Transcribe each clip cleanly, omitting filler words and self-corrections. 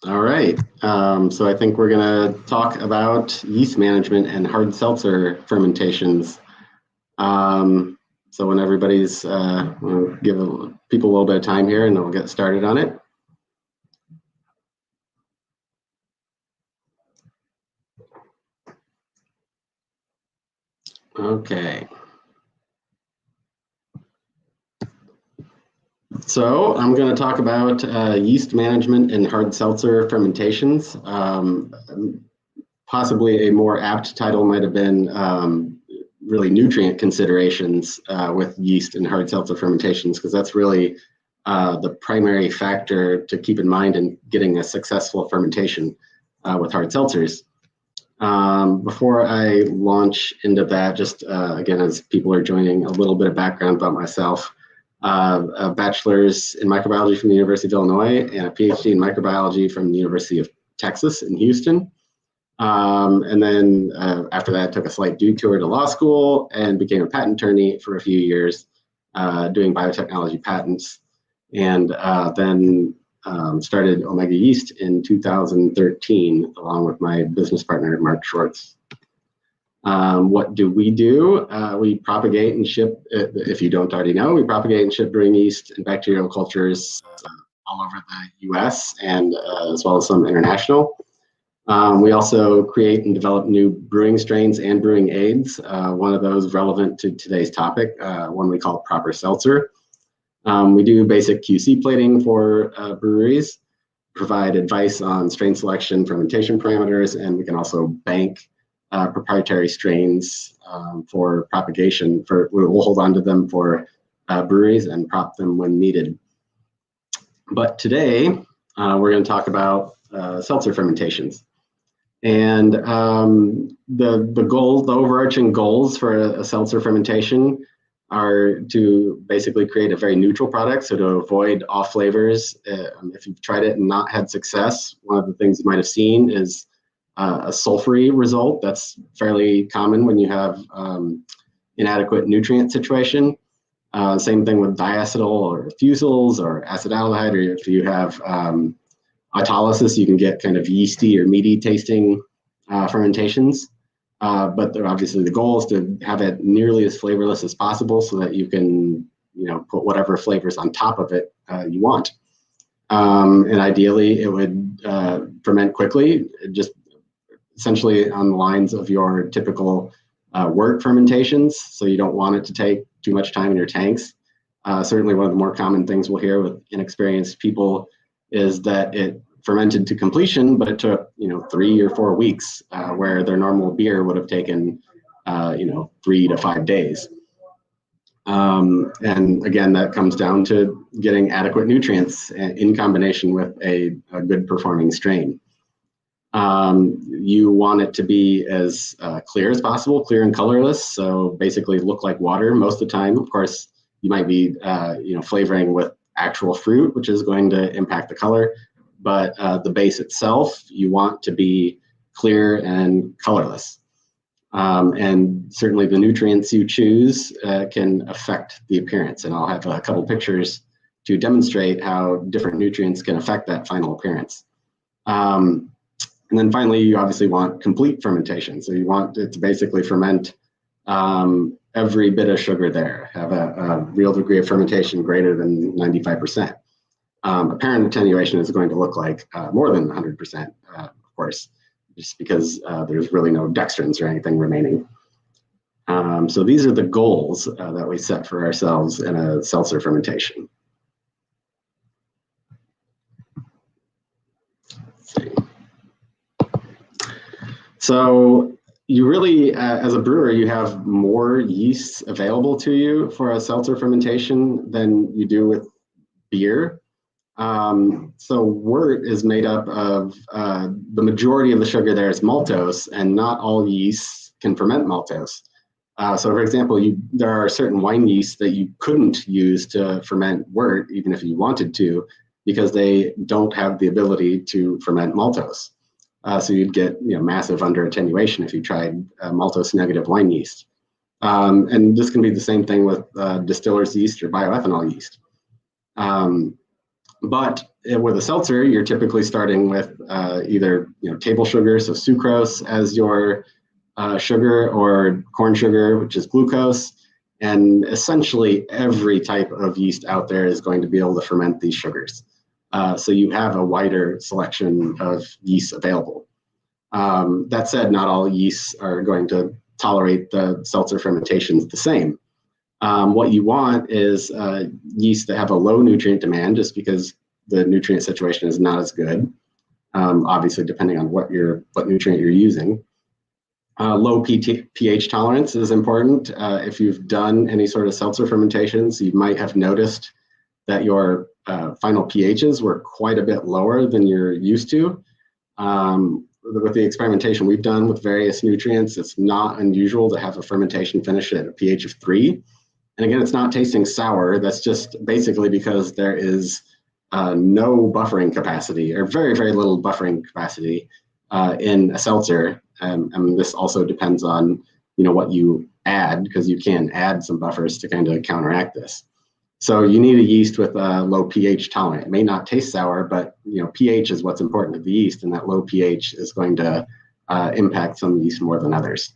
All right. So I think we're going to talk about yeast management and hard seltzer fermentations. So when everybody's, we'll give people a little bit of time here and then we'll get started on it. Okay. So I'm going to talk about yeast management and hard seltzer fermentations. Possibly a more apt title might have been really nutrient considerations with yeast and hard seltzer fermentations, because that's really the primary factor to keep in mind in getting a successful fermentation with hard seltzers. Before I launch into that, just again, as people are joining, a little bit of background about myself. A bachelor's in microbiology from the University of Illinois and a Ph.D. in microbiology from the University of Texas in Houston. And then after that, I took a slight detour to law school and became a patent attorney for a few years, doing biotechnology patents. And then started Omega Yeast in 2013, along with my business partner, Mark Schwartz. What do? We propagate and ship, if you don't already know, we propagate and ship brewing yeast and bacterial cultures all over the US and as well as some international. We also create and develop new brewing strains and brewing aids. One of those relevant to today's topic, one we call proper seltzer. We do basic QC plating for breweries, provide advice on strain selection, fermentation parameters, and we can also bank proprietary strains for propagation. We'll hold on to them for breweries and prop them when needed. But today, we're going to talk about seltzer fermentations. And the overarching goals for a seltzer fermentation are to basically create a very neutral product, so to avoid off flavors. If you've tried it and not had success, one of the things you might have seen is a sulfury result. That's fairly common when you have inadequate nutrient situation. Same thing with diacetyl or fusels or acetaldehyde, or if you have autolysis, you can get kind of yeasty or meaty tasting fermentations. But obviously the goal is to have it nearly as flavorless as possible so that you can, put whatever flavors on top of it you want. And ideally it would ferment quickly, just essentially on the lines of your typical wort fermentations. So you don't want it to take too much time in your tanks. Certainly one of the more common things we'll hear with inexperienced people is that it fermented to completion, but it took 3 or 4 weeks, where their normal beer would have taken 3 to 5 days. And again, that comes down to getting adequate nutrients in combination with a good performing strain. You want it to be as clear as possible, clear and colorless, so basically look like water most of the time. Of course, you might be flavoring with actual fruit, which is going to impact the color, but the base itself, you want to be clear and colorless. And certainly the nutrients you choose can affect the appearance, and I'll have a couple pictures to demonstrate how different nutrients can affect that final appearance. And then finally, you obviously want complete fermentation. So you want it to basically ferment every bit of sugar there, have a real degree of fermentation greater than 95%. Apparent attenuation is going to look like more than 100%, of course, just because there's really no dextrins or anything remaining. So these are the goals that we set for ourselves in a seltzer fermentation. Let's see. So you really, as a brewer, you have more yeasts available to you for a seltzer fermentation than you do with beer. So wort is made up of, the majority of the sugar there is maltose, and not all yeasts can ferment maltose. So for example, there are certain wine yeasts that you couldn't use to ferment wort, even if you wanted to, because they don't have the ability to ferment maltose. So you'd get massive under attenuation if you tried maltose negative wine yeast. And this can be the same thing with distiller's yeast or bioethanol yeast. But with a seltzer, you're typically starting with either table sugar, so sucrose, as your sugar, or corn sugar, which is glucose. And essentially every type of yeast out there is going to be able to ferment these sugars. So you have a wider selection of yeasts available. That said, not all yeasts are going to tolerate the seltzer fermentations the same. What you want is yeasts that have a low nutrient demand, just because the nutrient situation is not as good, obviously depending on what nutrient you're using. Low pH tolerance is important. If you've done any sort of seltzer fermentations, you might have noticed that your final pHs were quite a bit lower than you're used to. With the experimentation we've done with various nutrients, it's not unusual to have a fermentation finish at a pH of 3. And again, it's not tasting sour. That's just basically because there is no buffering capacity, or very, very little buffering capacity in a seltzer. And this also depends on what you add, because you can add some buffers to kind of counteract this. So you need a yeast with a low pH tolerance. It may not taste sour, but pH is what's important to the yeast, and that low pH is going to impact some yeast more than others.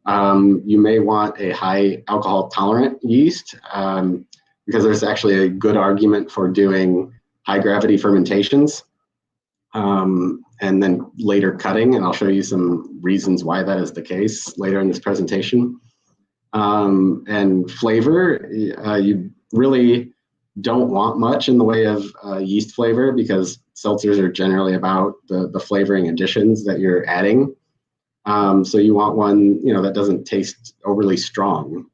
You may want a high alcohol tolerant yeast, because there's actually a good argument for doing high gravity fermentations, and then later cutting, and I'll show you some reasons why that is the case later in this presentation. And flavor, you really don't want much in the way of yeast flavor, because seltzers are generally about the flavoring additions that you're adding. So you want one that doesn't taste overly strong,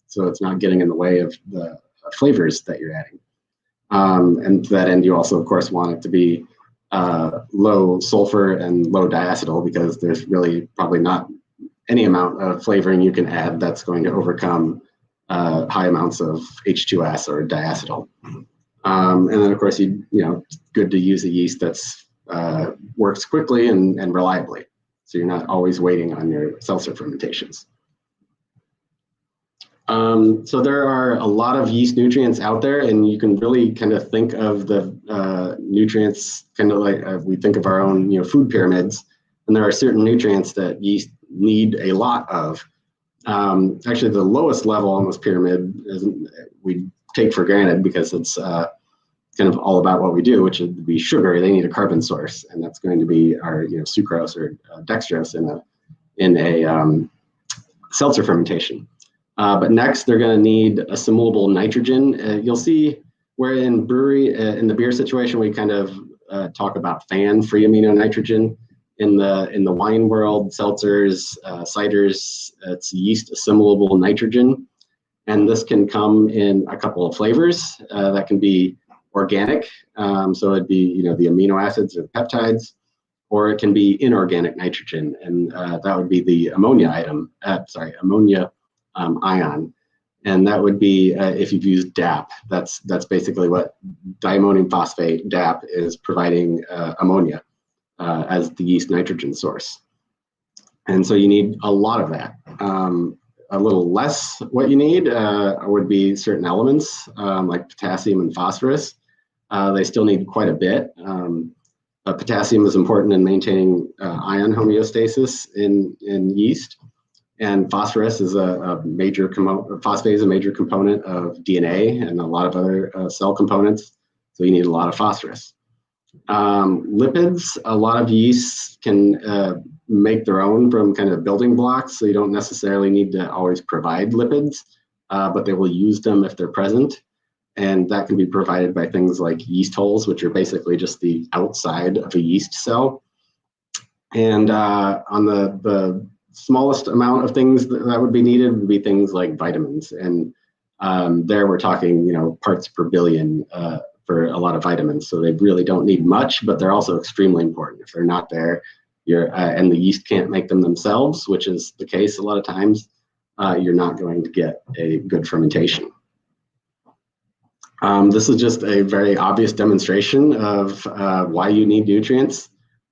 so it's not getting in the way of the flavors that you're adding. And to that end, you also, of course, want it to be low sulfur and low diacetyl, because there's really probably not any amount of flavoring you can add that's going to overcome high amounts of H2S or diacetyl. And then, of course, it's good to use a yeast that's works quickly and reliably, so you're not always waiting on your seltzer fermentations. So there are a lot of yeast nutrients out there, and you can really kind of think of the nutrients kind of like we think of our own food pyramids, and there are certain nutrients that yeast need a lot of. Actually, the lowest level on this pyramid we take for granted, because it's kind of all about what we do, which would be sugar. They need a carbon source, and that's going to be our sucrose or dextrose in a seltzer fermentation. But next, they're going to need assimilable nitrogen. You'll see where in brewery, in the beer situation, we kind of talk about fan-free amino nitrogen. In the wine world, seltzers, ciders, it's yeast assimilable nitrogen. And this can come in a couple of flavors. That can be organic, so it'd be the amino acids or peptides, or it can be inorganic nitrogen, and that would be the ammonia ion, and that would be if you've used DAP. That's basically what diammonium phosphate, DAP, is providing ammonia as the yeast nitrogen source. And so you need a lot of that. A little less what you need would be certain elements like potassium and phosphorus. They still need quite a bit. Potassium is important in maintaining ion homeostasis in yeast. And phosphorus is a major phosphate is a major component of DNA and a lot of other cell components. So you need a lot of phosphorus. Lipids, a lot of yeasts can make their own from kind of building blocks. So you don't necessarily need to always provide lipids, but they will use them if they're present. And that can be provided by things like yeast holes, which are basically just the outside of a yeast cell. And on the smallest amount of things that would be needed would be things like vitamins. And there we're talking, parts per billion for a lot of vitamins. So they really don't need much, but they're also extremely important. If they're not there, and the yeast can't make them themselves, which is the case a lot of times, you're not going to get a good fermentation. This is just a very obvious demonstration of why you need nutrients.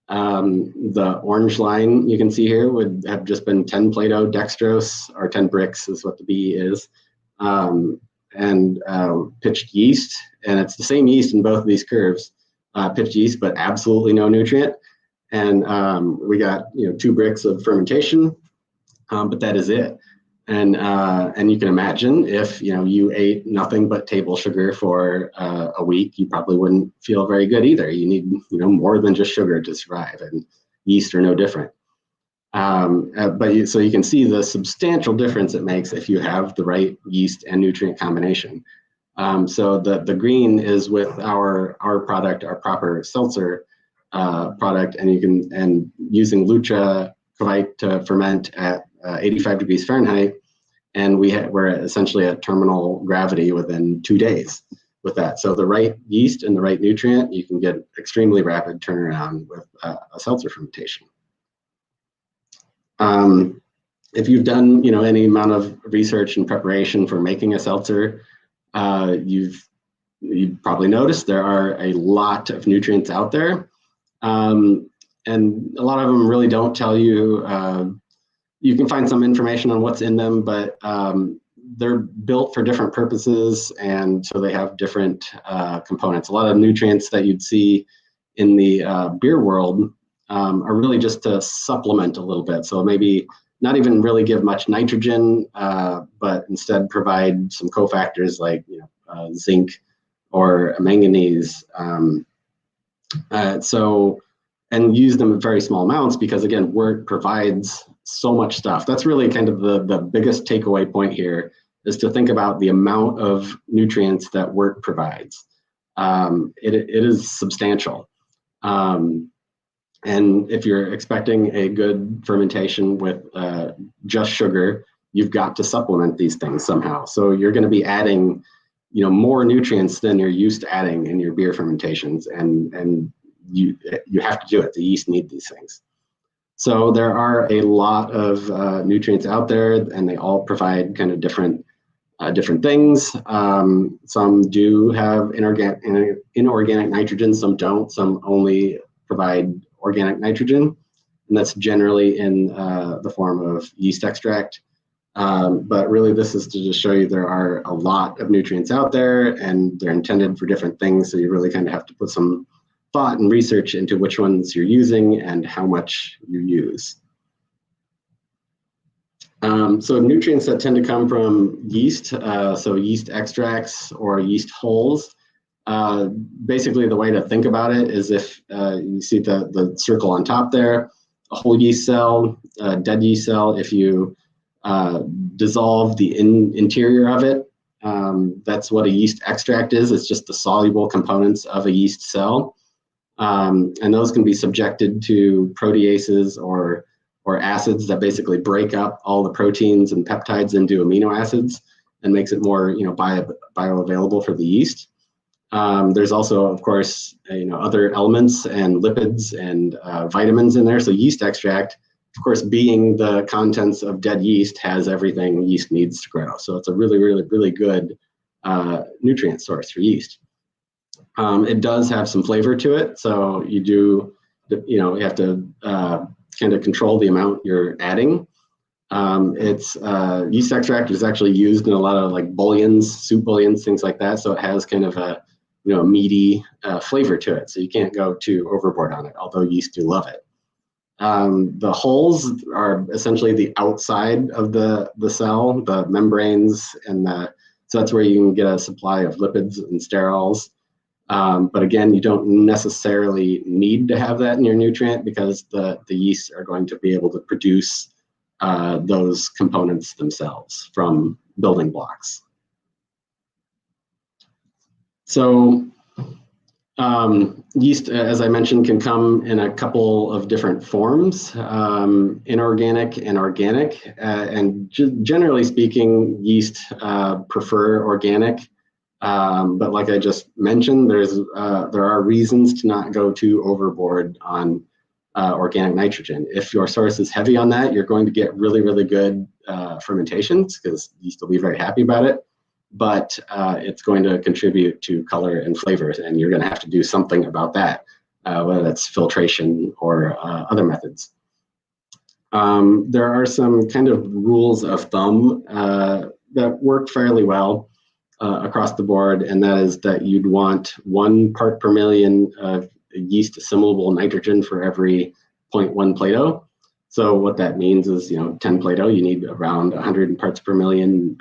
The orange line you can see here would have just been 10 Plato dextrose, or 10 bricks is what the B is. and pitched yeast, and it's the same yeast in both of these curves, pitched yeast, but absolutely no nutrient. And we got 2 bricks of fermentation, but that is it. And you can imagine if you ate nothing but table sugar for a week, you probably wouldn't feel very good either. You need more than just sugar to survive, and yeast are no different. So you can see the substantial difference it makes if you have the right yeast and nutrient combination. So the green is with our product, our proper seltzer product, and using Lutra to ferment at 85 degrees Fahrenheit, and we're essentially at terminal gravity within 2 days with that. So the right yeast and the right nutrient, you can get extremely rapid turnaround with a seltzer fermentation. If you've done any amount of research and preparation for making a seltzer, you've probably noticed there are a lot of nutrients out there, and a lot of them really don't tell you. You can find some information on what's in them, but they're built for different purposes, and so they have different components. A lot of nutrients that you'd see in the beer world are really just to supplement a little bit. So maybe not even really give much nitrogen, but instead provide some cofactors like zinc or manganese. And use them in very small amounts because, again, wort provides so much stuff. That's really kind of the biggest takeaway point here, is to think about the amount of nutrients that wort provides. It is substantial. And if you're expecting a good fermentation with just sugar, you've got to supplement these things somehow. So you're going to be adding, more nutrients than you're used to adding in your beer fermentations, and you have to do it. The yeast need these things. So there are a lot of nutrients out there, and they all provide kind of different things. Some do have inorganic nitrogen, some don't. Some only provide organic nitrogen, and that's generally in the form of yeast extract. But really, this is to just show you there are a lot of nutrients out there, and they're intended for different things. So you really kind of have to put some thought and research into which ones you're using and how much you use. So nutrients that tend to come from yeast, so yeast extracts or yeast hulls. Basically, the way to think about it is if you see the circle on top there, a whole yeast cell, a dead yeast cell, if you dissolve the interior of it, that's what a yeast extract is. It's just the soluble components of a yeast cell. And those can be subjected to proteases or acids that basically break up all the proteins and peptides into amino acids and makes it more bioavailable for the yeast. There's also, of course, other elements and lipids and vitamins in there. So yeast extract, of course, being the contents of dead yeast, has everything yeast needs to grow. So it's a really, really, really good nutrient source for yeast. It does have some flavor to it, so you have to kind of control the amount you're adding. Yeast extract is actually used in a lot of like bouillons, soup bouillons, things like that. So it has kind of a meaty flavor to it. So you can't go too overboard on it, although yeast do love it. The hulls are essentially the outside of the cell, the membranes, so that's where you can get a supply of lipids and sterols. But again, you don't necessarily need to have that in your nutrient because the yeasts are going to be able to produce those components themselves from building blocks. So yeast, as I mentioned, can come in a couple of different forms, inorganic and organic. And generally speaking, yeast prefer organic. But like I just mentioned, there are reasons to not go too overboard on organic nitrogen. If your source is heavy on that, you're going to get really, really good fermentations because yeast will be very happy about it. But it's going to contribute to color and flavors, and you're going to have to do something about that, whether that's filtration or other methods. There are some kind of rules of thumb that work fairly well. across the board, and that is that you'd want 1 part per million of yeast assimilable nitrogen for every 0.1 Plato. So what that means is, 10 Plato, you need around 100 parts per million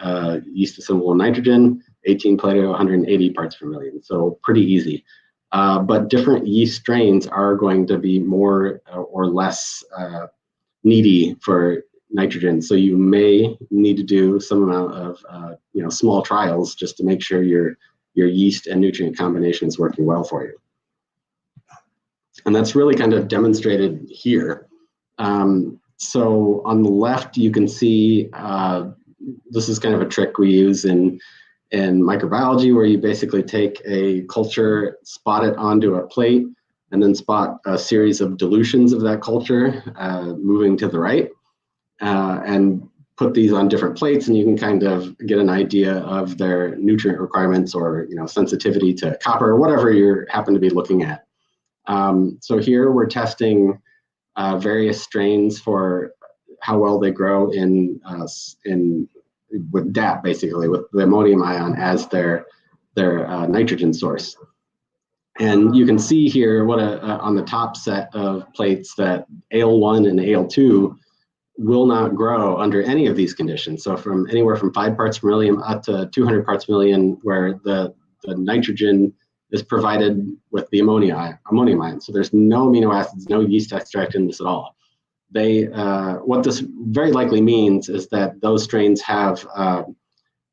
yeast assimilable nitrogen, 18 Plato, 180 parts per million. So pretty easy. But different yeast strains are going to be more or less needy for nitrogen. So you may need to do some amount of small trials just to make sure your yeast and nutrient combination is working well for you. And that's really kind of demonstrated here. So on the left, you can see this is kind of a trick we use in microbiology, where you basically take a culture, spot it onto a plate, and then spot a series of dilutions of that culture moving to the right, and put these on different plates, and you can kind of get an idea of their nutrient requirements or sensitivity to copper, or whatever you happen to be looking at. So here we're testing various strains for how well they grow with DAP, basically, with the ammonium ion as their nitrogen source. And you can see here on the top set of plates that AL1 and AL2 will not grow under any of these conditions. So from anywhere from 5 parts per million up to 200 parts per million, where the nitrogen is provided with the ammonium ion. So there's no amino acids, no yeast extract in this at all. What this very likely means is that those strains have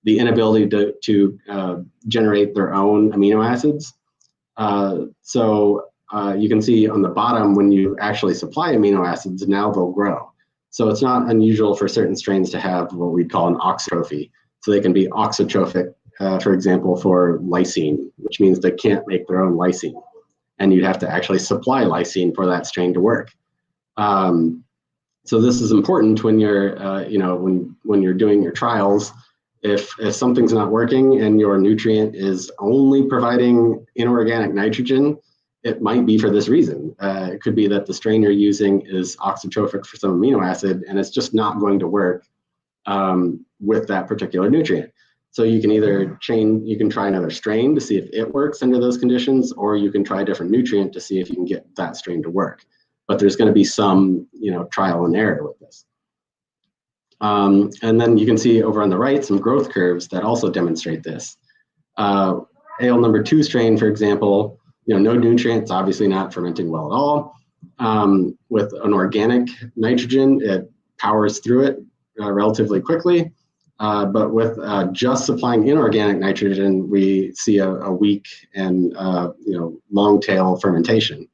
the inability to generate their own amino acids. So you can see on the bottom, when you actually supply amino acids, now they'll grow. So it's not unusual for certain strains to have what we call an oxotrophy. So they can be oxotrophic, for example, for lysine, which means they can't make their own lysine. And you'd have to actually supply lysine for that strain to work. So this is important when you're, when you're doing your trials. If something's not working and your nutrient is only providing inorganic nitrogen, it might be for this reason. It could be that the strain you're using is oxotrophic for some amino acid, and it's just not going to work with that particular nutrient. So you can either try another strain to see if it works under those conditions, or you can try a different nutrient to see if you can get that strain to work. But there's going to be some, trial and error with this. And then you can see over on the right some growth curves that also demonstrate this. Ale number 2 strain, for example, no nutrients, obviously not fermenting well at all. With an organic nitrogen, it powers through it relatively quickly. But with just supplying inorganic nitrogen, we see a weak and long tail fermentation.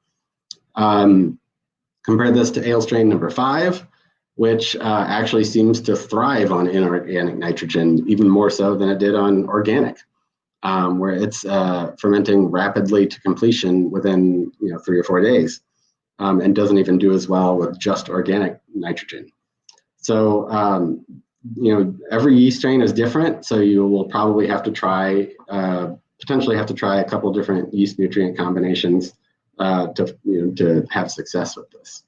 Compare this to ale strain number 5, which actually seems to thrive on inorganic nitrogen even more so than it did on organic, where it's fermenting rapidly to completion within 3 or 4 days, and doesn't even do as well with just organic nitrogen. So every yeast strain is different, so you will probably have to potentially have to try a couple different yeast nutrient combinations to have success with this.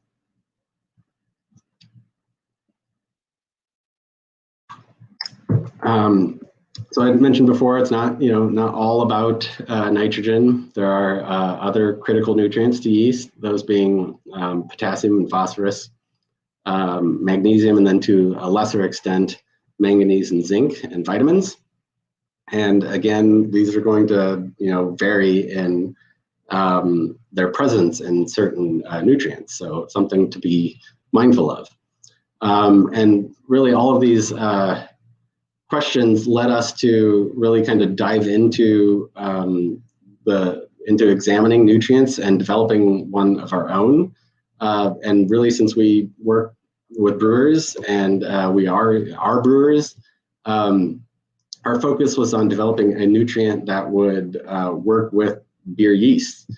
So I mentioned before, it's not not all about nitrogen. There are other critical nutrients to yeast, those being potassium and phosphorus, magnesium, and then to a lesser extent, manganese and zinc and vitamins. And again, these are going to vary in their presence in certain nutrients, so it's something to be mindful of. And really all of these questions led us to really kind of dive into examining nutrients and developing one of our own. And really, since we work with brewers and we are brewers, our focus was on developing a nutrient that would work with beer yeast.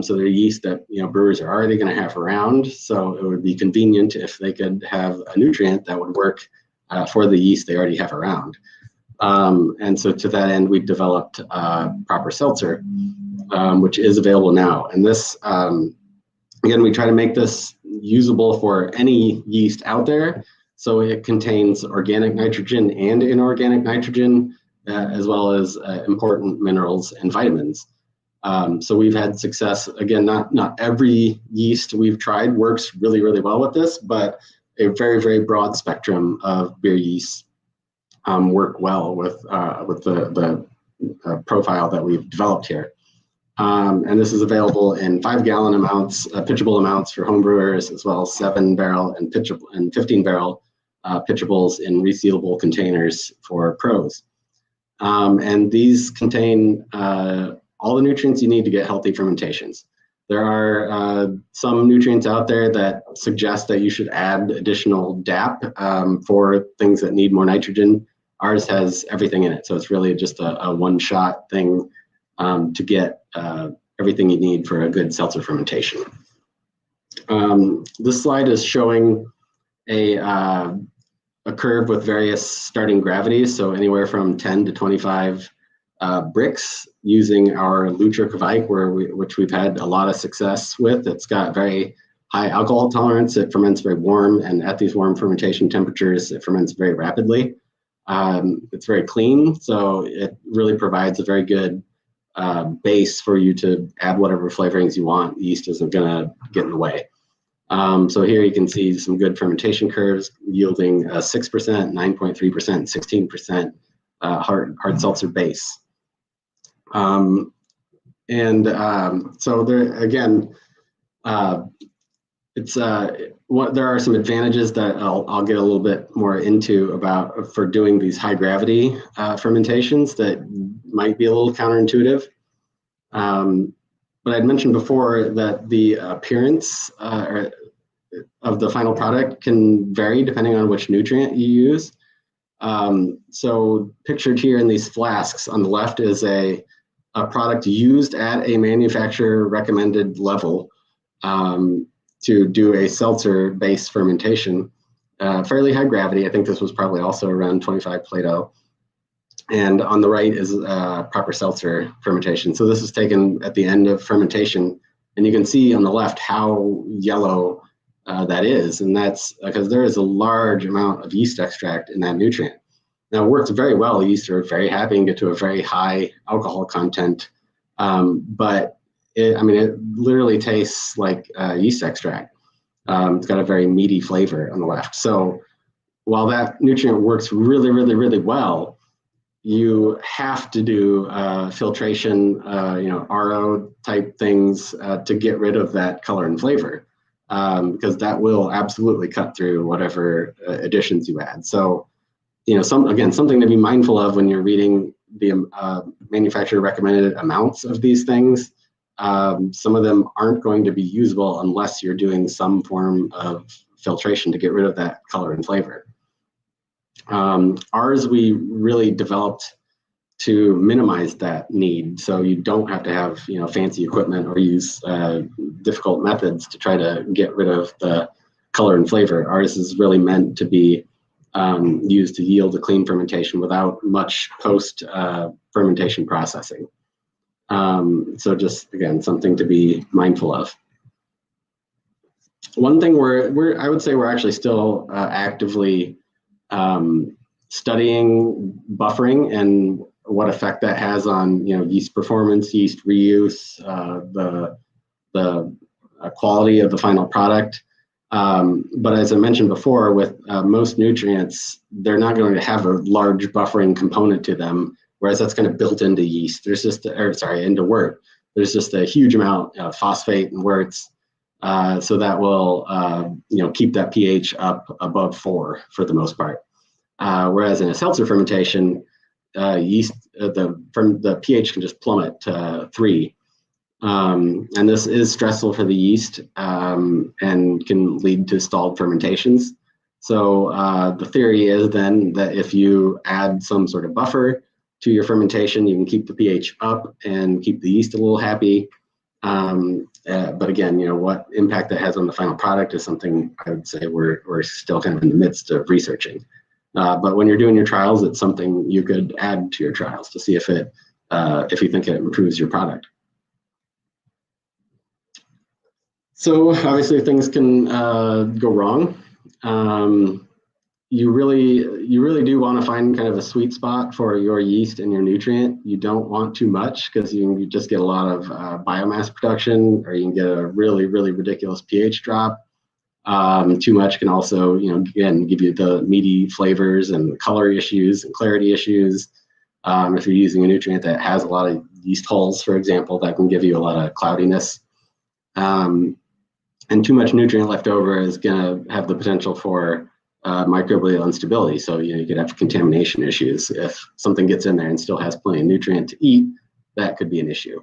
So they're yeast that brewers are already going to have around. So it would be convenient if they could have a nutrient that would work for the yeast they already have around. And so to that end, we've developed proper seltzer, which is available now. And this, again, we try to make this usable for any yeast out there. So it contains organic nitrogen and inorganic nitrogen. as well as important minerals and vitamins. So we've had success. Again, not every yeast we've tried works really, really well with this, but a very, very broad spectrum of beer yeasts work well with the profile that we've developed here. And this is available in 5-gallon amounts, pitchable amounts for home brewers, as well as 7-barrel and 15-barrel pitchables in resealable containers for pros. And these contain all the nutrients you need to get healthy fermentations. There are some nutrients out there that suggest that you should add additional DAP for things that need more nitrogen. Ours has everything in it, so it's really just a one-shot thing to get everything you need for a good seltzer fermentation. This slide is showing a curve with various starting gravities, so anywhere from 10 to 25 bricks using our Lutra which we've had a lot of success with. It's got very high alcohol tolerance. It ferments very warm, and at these warm fermentation temperatures, it ferments very rapidly. It's very clean, so it really provides a very good base for you to add whatever flavorings you want. Yeast isn't going to get in the way. So here you can see some good fermentation curves yielding 6%, 9.3%, 16% hard seltzer base. So there again, there are some advantages that I'll get a little bit more into for doing these high gravity fermentations that might be a little counterintuitive. But I'd mentioned before that the appearance of the final product can vary depending on which nutrient you use. So pictured here in these flasks on the left is a product used at a manufacturer recommended level to do a seltzer-based fermentation, fairly high gravity. I think this was probably also around 25 Plato. And on the right is proper seltzer fermentation. So this is taken at the end of fermentation, and you can see on the left how yellow that is, and that's because there is a large amount of yeast extract in that nutrient. Now, it works very well. Yeast are very happy and get to a very high alcohol content, but it literally tastes like yeast extract. It's got a very meaty flavor on the left. So while that nutrient works really, really, really well, you have to do filtration, RO type things to get rid of that color and flavor, because that will absolutely cut through whatever additions you add. So, something to be mindful of when you're reading the manufacturer recommended amounts of these things. Some of them aren't going to be usable unless you're doing some form of filtration to get rid of that color and flavor. Ours, we really developed to minimize that need, so you don't have to have fancy equipment or use difficult methods to try to get rid of the color and flavor. Ours is really meant to be used to yield a clean fermentation without much post fermentation processing. So just again, something to be mindful of. One thing I would say we're actually still actively studying buffering and what effect that has on yeast performance, yeast reuse, the quality of the final product. But as I mentioned before, with most nutrients, they're not going to have a large buffering component to them, whereas that's kind of built into yeast. Into wort. There's just a huge amount of phosphate and worts, so that will keep that pH up above 4 for the most part. Whereas in a seltzer fermentation, yeast the pH can just plummet to 3. And this is stressful for the yeast and can lead to stalled fermentations. So the theory is then that if you add some sort of buffer to your fermentation, you can keep the pH up and keep the yeast a little happy. But again, what impact that has on the final product is something I would say we're still kind of in the midst of researching. But when you're doing your trials, it's something you could add to your trials to see if you think it improves your product. So obviously things can go wrong. you really do want to find kind of a sweet spot for your yeast and your nutrient. You don't want too much because you just get a lot of biomass production, or you can get a really ridiculous pH drop. Too much can also, again, give you the meaty flavors and color issues and clarity issues. If you're using a nutrient that has a lot of yeast hulls, for example, that can give you a lot of cloudiness. And too much nutrient left over is going to have the potential for microbial instability. So you could have contamination issues. If something gets in there and still has plenty of nutrient to eat, that could be an issue.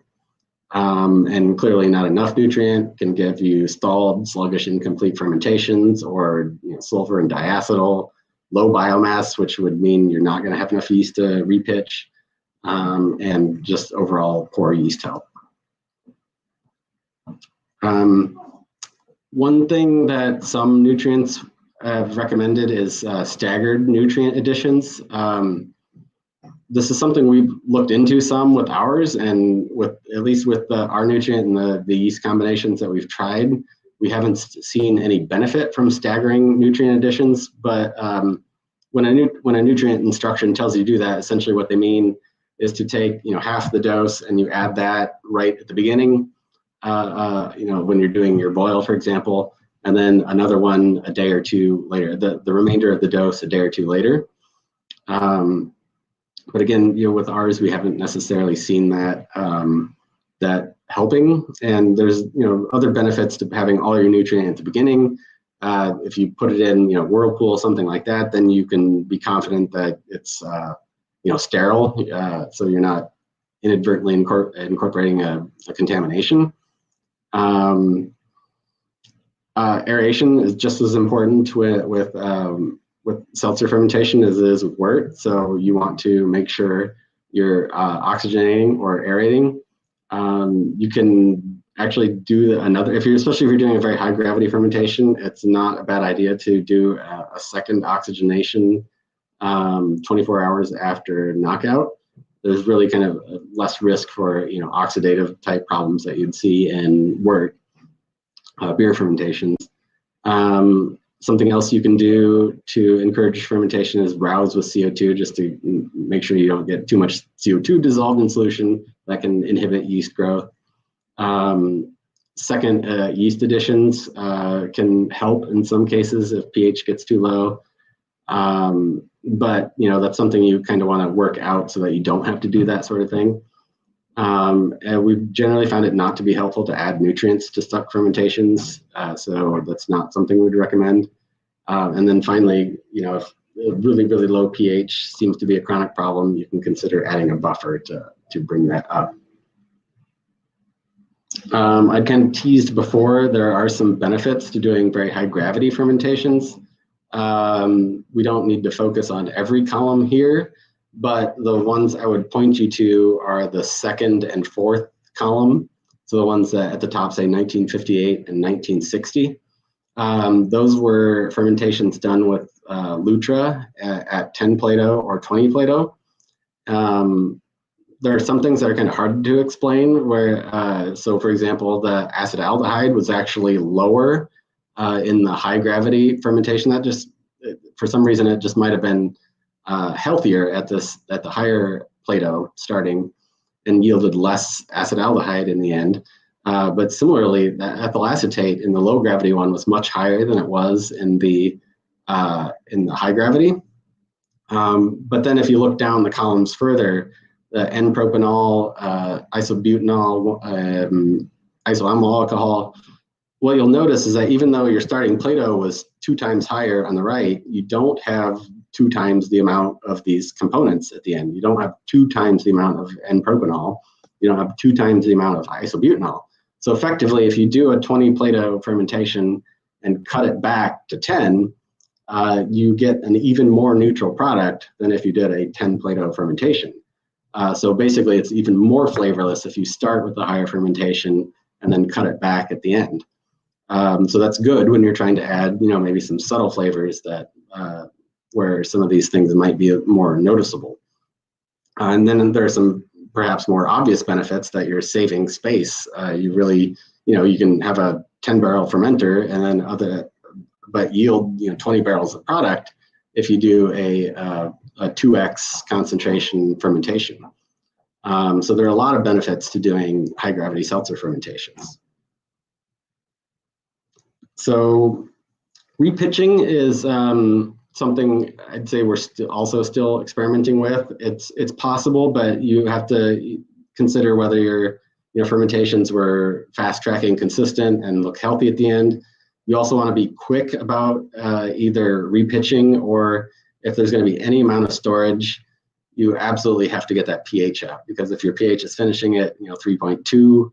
And clearly not enough nutrient can give you stalled, sluggish, incomplete fermentations, or sulfur and diacetyl, low biomass, which would mean you're not going to have enough yeast to repitch, and just overall poor yeast health. One thing that some nutrients have recommended is staggered nutrient additions. This is something we've looked into some with ours, and at least with our nutrient and the yeast combinations that we've tried, we haven't seen any benefit from staggering nutrient additions. But when a nutrient instruction tells you to do that, essentially what they mean is to take half the dose and you add that right at the beginning, when you're doing your boil, for example, and then another one a day or two later, the remainder of the dose a day or two later. But again, with ours, we haven't necessarily seen that that helping. And there's other benefits to having all your nutrient at the beginning. If you put it in Whirlpool, something like that, then you can be confident that it's sterile, so you're not inadvertently incorporating a contamination. Aeration is just as important with seltzer fermentation as it is with wort. So you want to make sure you're oxygenating or aerating. You can actually do especially if you're doing a very high gravity fermentation, it's not a bad idea to do a second oxygenation 24 hours after knockout. There's really kind of less risk for oxidative type problems that you'd see in wort beer fermentations. Something else you can do to encourage fermentation is rouse with CO2, just to make sure you don't get too much CO2 dissolved in solution. That can inhibit yeast growth. Second, yeast additions can help in some cases if pH gets too low. But that's something you kind of want to work out so that you don't have to do that sort of thing. And we've generally found it not to be helpful to add nutrients to stuck fermentations, so that's not something we'd recommend. And then finally, if really low pH seems to be a chronic problem, you can consider adding a buffer to bring that up. I kind of teased before, there are some benefits to doing very high gravity fermentations. We don't need to focus on every column here, but the ones I would point you to are the second and fourth column. So the ones that at the top say 1958 and 1960. Those were fermentations done with Lutra at 10 Plato or 20 Plato. There are some things that are kind of hard to explain where, so for example, the acetaldehyde was actually lower in the high gravity fermentation. That just, for some reason, it just might have been healthier at the higher Plato starting and yielded less acetaldehyde in the end. But similarly, the ethyl acetate in the low gravity one was much higher than it was in the high gravity. But then if you look down the columns further, the N-propanol, isobutanol, isoamyl alcohol, what you'll notice is that even though your starting Plato was 2 times higher on the right, you don't have 2 times the amount of these components at the end. You don't have 2 times the amount of N-propanol. You don't have 2 times the amount of isobutanol. So effectively, if you do a 20 Plato fermentation and cut it back to 10, you get an even more neutral product than if you did a 10 Plato fermentation. So basically, it's even more flavorless if you start with the higher fermentation and then cut it back at the end. So that's good when you're trying to add, maybe some subtle flavors that where some of these things might be more noticeable. And then there are some perhaps more obvious benefits that you're saving space. You really, you can have a 10-barrel fermenter and then but yield 20 barrels of product if you do a 2x concentration fermentation. So there are a lot of benefits to doing high gravity seltzer fermentations. So repitching is something I'd say we're also still experimenting with. It's possible, but you have to consider whether your fermentations were fast tracking, consistent, and look healthy at the end. You also want to be quick about either repitching, or if there's going to be any amount of storage, you absolutely have to get that pH up, because if your pH is finishing at 3.2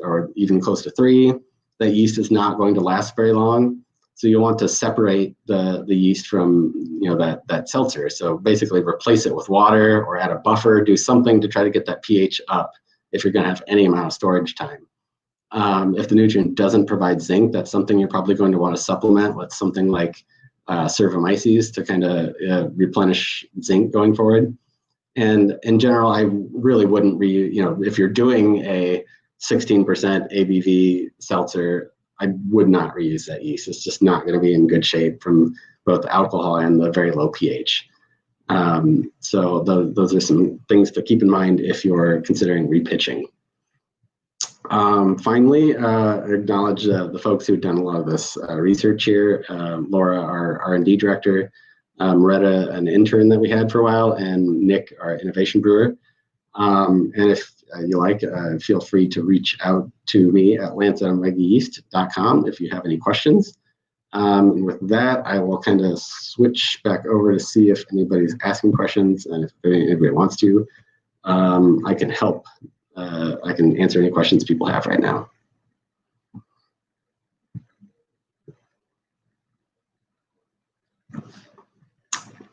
or even close to 3, that yeast is not going to last very long. So you want to separate the yeast from that seltzer. So basically replace it with water or add a buffer, do something to try to get that pH up if you're going to have any amount of storage time. If the nutrient doesn't provide zinc, that's something you're probably going to want to supplement with something like cerevisiae to kind of replenish zinc going forward. And in general, I really wouldn't if you're doing a 16% ABV seltzer, I would not reuse that yeast. It's just not going to be in good shape from both the alcohol and the very low pH. So those are some things to keep in mind if you're considering repitching. Finally, acknowledge the folks who've done a lot of this research here. Laura, our R&D director, Moretta, an intern that we had for a while, and Nick, our innovation brewer. And if you like, feel free to reach out to me at lance@omega-yeast.com if you have any questions. And with that, I will kind of switch back over to see if anybody's asking questions, and if anybody wants to, I can help. I can answer any questions people have right now.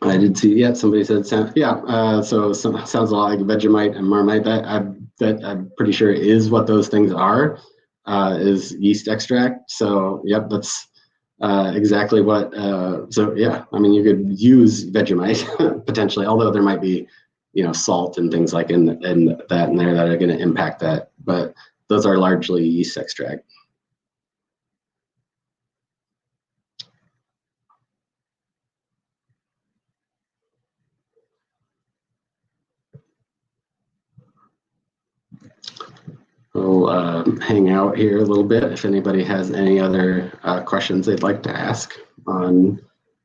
I did see, yeah, somebody said, yeah, so sounds a lot like Vegemite and Marmite. That I'm pretty sure is what those things are, is yeast extract. So, yep, that's exactly what, so yeah, I mean, you could use Vegemite potentially, although there might be, salt and things like in that in there that are going to impact that, but those are largely yeast extract. We'll hang out here a little bit if anybody has any other questions they'd like to ask on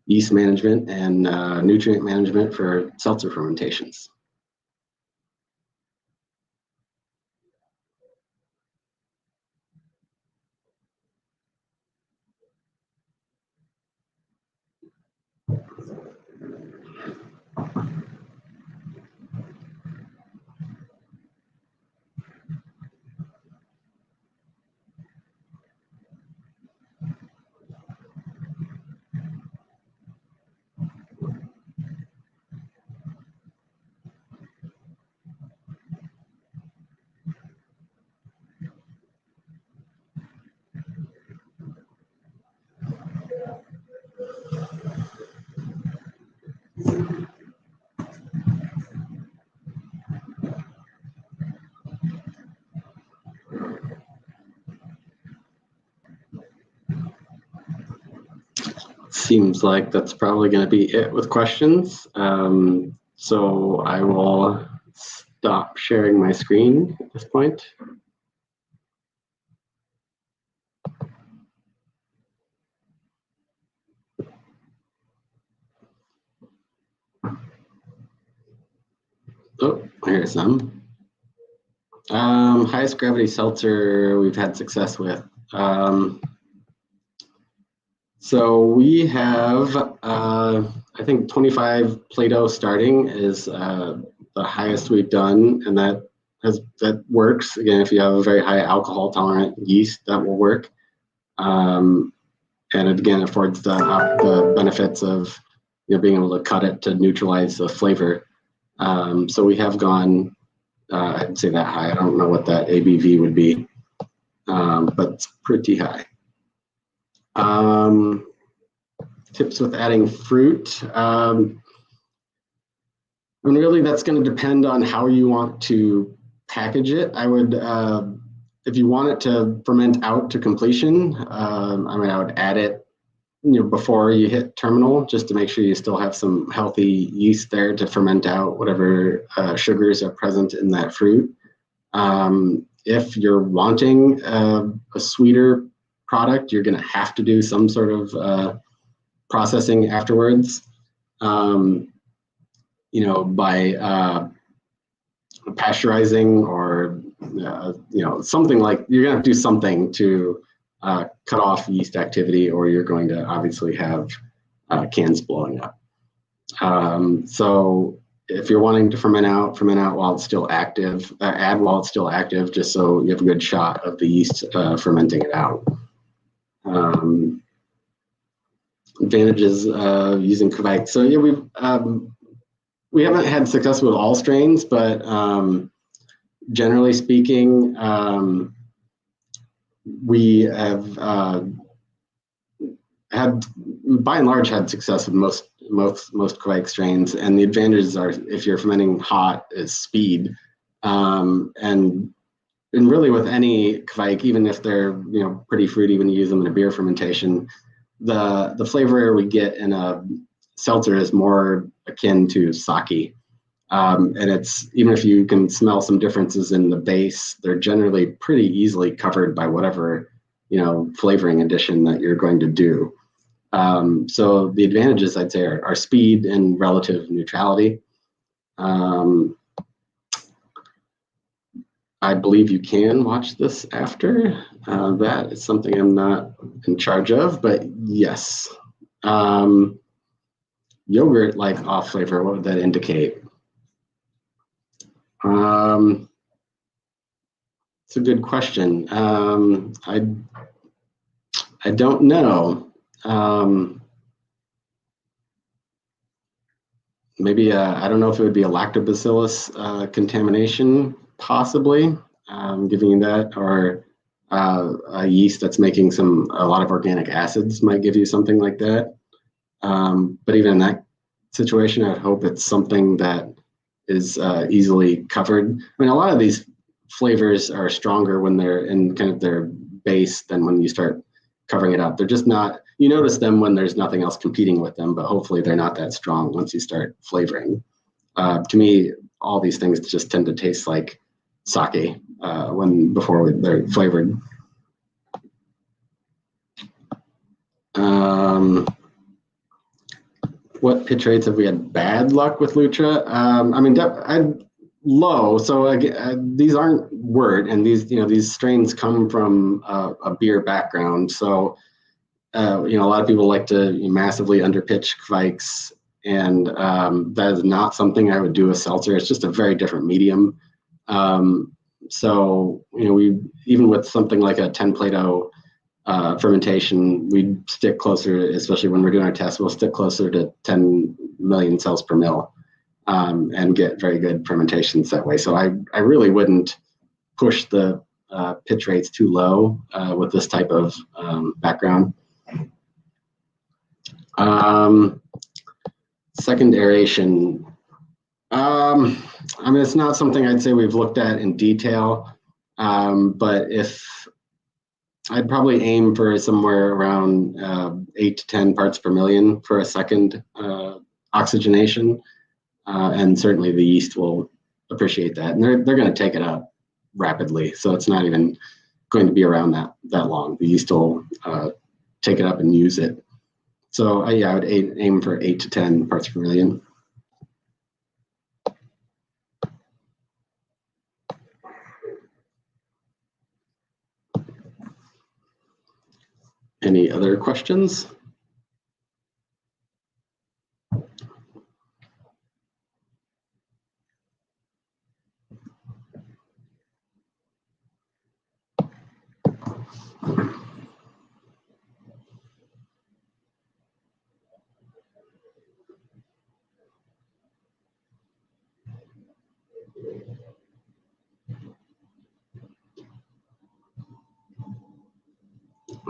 yeast management and nutrient management for seltzer fermentations. Seems like that's probably going to be it with questions. So I will stop sharing my screen at this point. Oh, here's some. Highest gravity seltzer we've had success with. So we have, I think 25 Plato starting is the highest we've done, and that works. Again, if you have a very high alcohol tolerant yeast, that will work. And again, affords the benefits of being able to cut it to neutralize the flavor. So we have gone, I'd say that high. I don't know what that ABV would be, but it's pretty high. Tips with adding fruit. I mean, really, that's going to depend on how you want to package it. I would, if you want it to ferment out to completion, I mean, I would add it before you hit terminal, just to make sure you still have some healthy yeast there to ferment out whatever sugars are present in that fruit. If you're wanting a sweeter product, you're going to have to do some sort of processing afterwards. By pasteurizing or something like, you're going to have to do something to cut off yeast activity, or you're going to obviously have cans blowing up. So if you're wanting to ferment out while it's still active, add while it's still active, just so you have a good shot of the yeast fermenting it out. Advantages of using Kvike. So yeah, we haven't had success with all strains, but generally speaking, we have had, by and large, had success with most Kvike strains. And the advantages are, if you're fermenting hot, is speed, and really with any Kvike, even if they're pretty fruity when you use them in a beer fermentation, the flavor we get in a seltzer is more akin to sake. And it's, even if you can smell some differences in the base, they're generally pretty easily covered by whatever flavoring addition that you're going to do. So the advantages, I'd say, are speed and relative neutrality. I believe you can watch this after. That is something I'm not in charge of, but yes. Yogurt like off flavor, what would that indicate? It's a good question. I don't know. Maybe I don't know if it would be a lactobacillus contamination, possibly, giving you that, or a yeast that's making a lot of organic acids might give you something like that. But even in that situation, I hope it's something that is easily covered. I mean, a lot of these flavors are stronger when they're in kind of their base than when you start covering it up. They're just not, you notice them when there's nothing else competing with them, but hopefully they're not that strong once you start flavoring. To me, all these things just tend to taste like sake before they're flavored. What pitch rates have we had bad luck with Lutra? I mean, low. So these aren't wort, and these strains come from a beer background. So a lot of people like to massively underpitch Kvikes, and that is not something I would do with seltzer. It's just a very different medium. So we, even with something like a 10 Plato fermentation, we stick closer, especially when we're doing our tests, we'll stick closer to 10 million cells per mil, and get very good fermentations that way. So I really wouldn't push the pitch rates too low with this type of background. Second aeration. I mean, it's not something I'd say we've looked at in detail, but I'd probably aim for somewhere around 8 to 10 parts per million for a second oxygenation, and certainly the yeast will appreciate that, and they're going to take it up rapidly. So it's not even going to be around that long. The yeast will take it up and use it. So yeah, I would aim for 8 to 10 parts per million. Any other questions?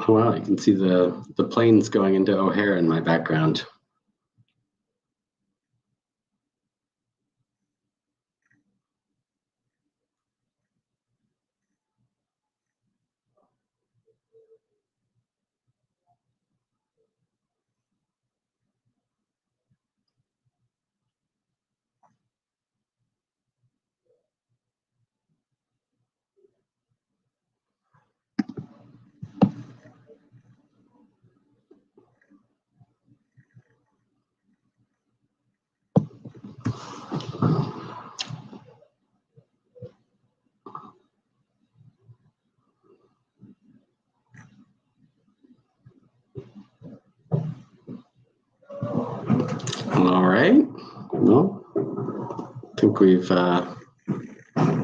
Wow, you can see the planes going into O'Hare in my background. All right. Well, I think we've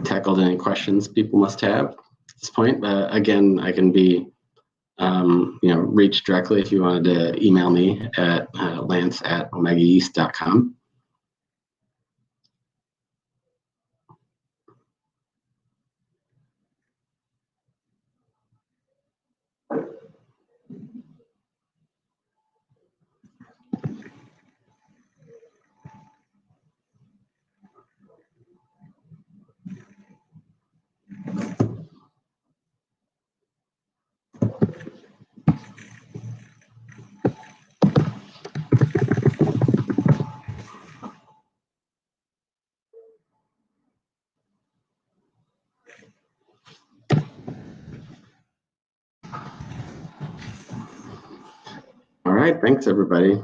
tackled any questions people must have at this point. Again, I can be reached directly if you wanted to email me at lance@omegayeast.com. All right, thanks everybody.